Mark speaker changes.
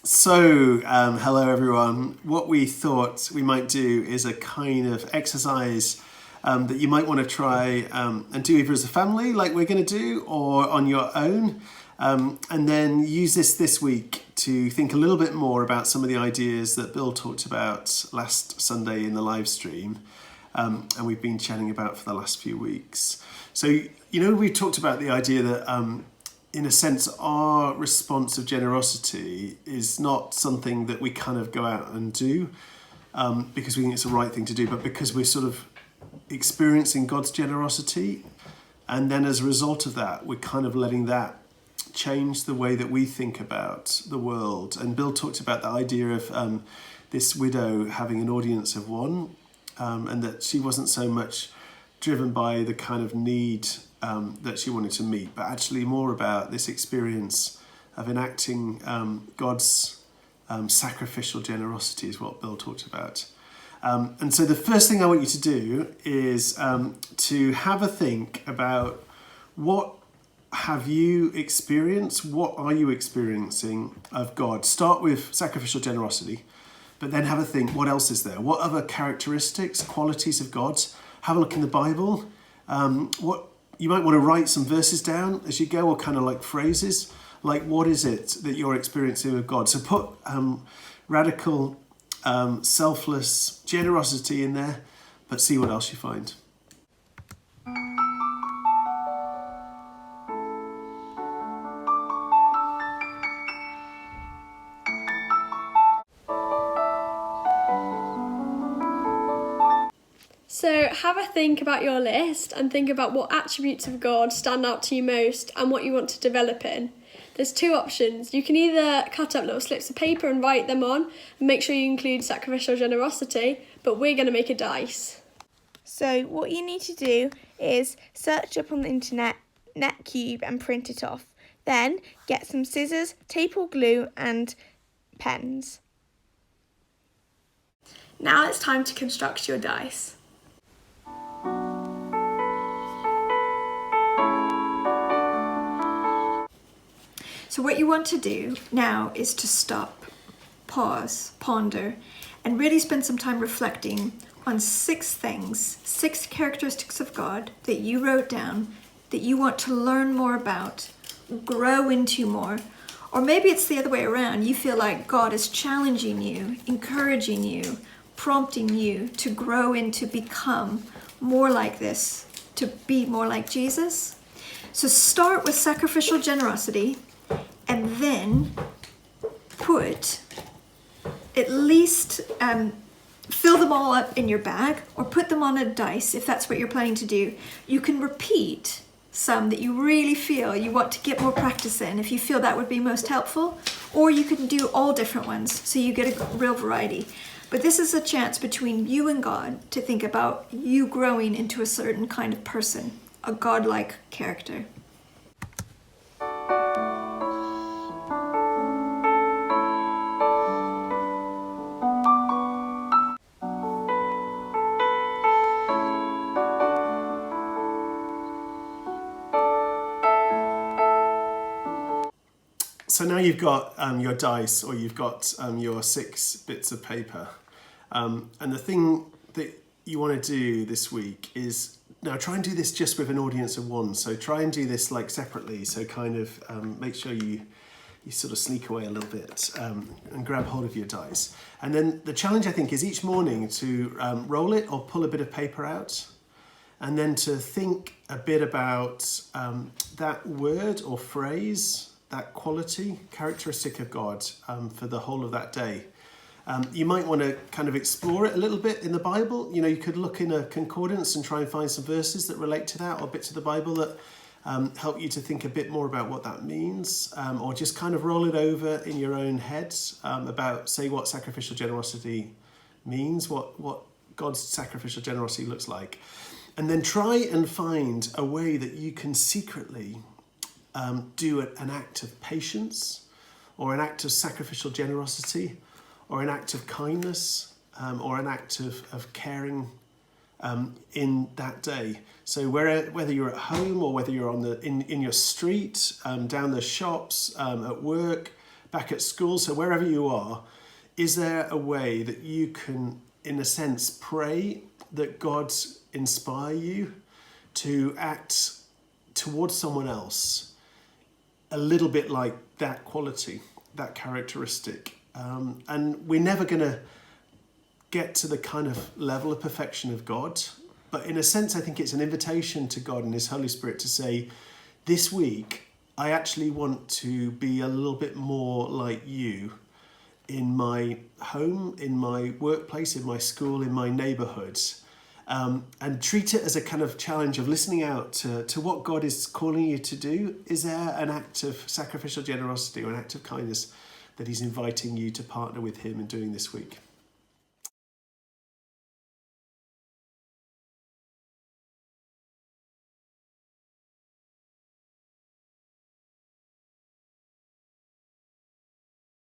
Speaker 1: Hello everyone. What we thought we might do is a kind of exercise that you might want to try and do either as a family, like we're going to do, or on your own. And then use this week to think a little bit more about some of the ideas that Bill talked about last Sunday in the live stream. And we've been chatting about for the last few weeks. So, we talked about the idea that in a sense, our response of generosity is not something that we kind of go out and do because we think it's the right thing to do, but because we're sort of experiencing God's generosity. And then as a result of that, we're kind of letting that change the way that we think about the world. And Bill talked about the idea of this widow having an audience of one, and that she wasn't so much driven by the kind of need that she wanted to meet, but actually more about this experience of enacting God's sacrificial generosity is what Bill talked about. And so the first thing I want you to do is to have a think about what have you experienced, what are you experiencing of God? Start with sacrificial generosity, but then have a think, what else is there? What other characteristics, qualities of God? Have a look in the Bible. What you might want to write some verses down as you go, or kind of like phrases, like what is it that you're experiencing with God? So put radical, selfless generosity in there, but see what else you find.
Speaker 2: So have a think about your list and think about what attributes of God stand out to you most and what you want to develop in. There's two options. You can either cut up little slips of paper and write them on and make sure you include sacrificial generosity, but we're going to make a dice.
Speaker 3: So what you need to do is search up on the internet Netcube and print it off. Then get some scissors, tape or glue and pens.
Speaker 4: Now it's time to construct your dice. So what you want to do now is to stop, pause, ponder, and really spend some time reflecting on 6 things, 6 characteristics of God that you wrote down that you want to learn more about, grow into more. Or maybe it's the other way around. You feel like God is challenging you, encouraging you, prompting you to grow into become more like this, to be more like Jesus. So start with sacrificial generosity, and then put at least fill them all up in your bag or put them on a dice if that's what you're planning to do. You can repeat some that you really feel you want to get more practice in if you feel that would be most helpful, or you can do all different ones so you get a real variety. But this is a chance between you and God to think about you growing into a certain kind of person, a godlike character.
Speaker 1: So now you've got your dice, or you've got your 6 bits of paper. And the thing that you want to do this week is, now try and do this just with an audience of one. So try and do this like separately. So kind of make sure you sort of sneak away a little bit and grab hold of your dice. And then the challenge, I think, is each morning to roll it or pull a bit of paper out, and then to think a bit about that word or phrase, that quality, characteristic of God for the whole of that day. You might want to kind of explore it a little bit in the Bible. You could look in a concordance and try and find some verses that relate to that, or bits of the Bible that help you to think a bit more about what that means, or just kind of roll it over in your own head about, say, what sacrificial generosity means, what God's sacrificial generosity looks like. And then try and find a way that you can secretly do an act of patience, or an act of sacrificial generosity, or an act of kindness, or an act of caring in that day. So whether you're at home or whether you're in your street, down the shops, at work, back at school. So wherever you are, is there a way that you can, in a sense, pray that God inspire you to act towards someone else a little bit like that quality, that characteristic? And we're never going to get to the kind of level of perfection of God. But in a sense, I think it's an invitation to God and His Holy Spirit to say, this week, I actually want to be a little bit more like you in my home, in my workplace, in my school, in my neighbourhoods, and treat it as a kind of challenge of listening out to what God is calling you to do. Is there an act of sacrificial generosity or an act of kindness that He's inviting you to partner with Him in doing this week?